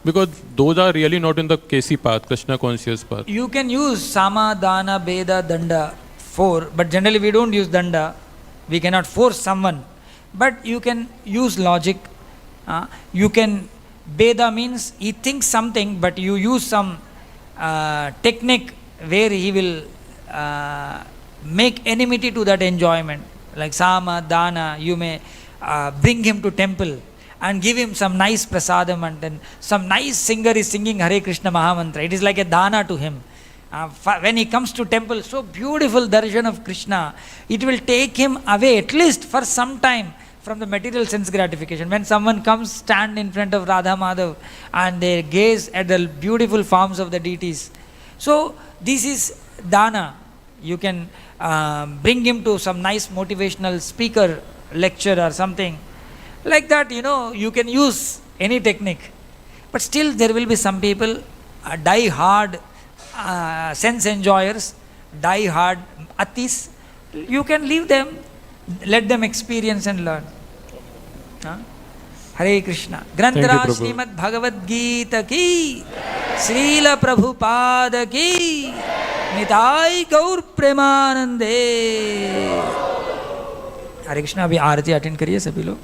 Because those are really not in the KC path, Krishna conscious path. You can use Sama, Dana, Beda, Danda, 4, but generally we don't use Danda. We cannot force someone. But you can use logic. You can, Beda means he thinks something, but you use some technique where he will make enmity to that enjoyment. Like Sama, Dana, you may bring him to temple and give him some nice prasadam, and then some nice singer is singing Hare Krishna Mahamantra. It is like a dana to him. When he comes to temple, so beautiful darshan of Krishna, it will take him away at least for some time from the material sense gratification. When someone comes, stand in front of Radha Madhav and they gaze at the beautiful forms of the deities. So this is dana. You can bring him to some nice motivational speaker lecture or something. Like that, you can use any technique. But still there will be some people, die hard sense enjoyers, die hard atis. You can leave them, let them experience and learn. Hare Krishna. Granthara Srimad Bhagavad Gita ki, Srila Prabhupada ki, Nitai Gaur Premanande. हरे कृष्णा. अभी आरती attend करिए सभी लोग.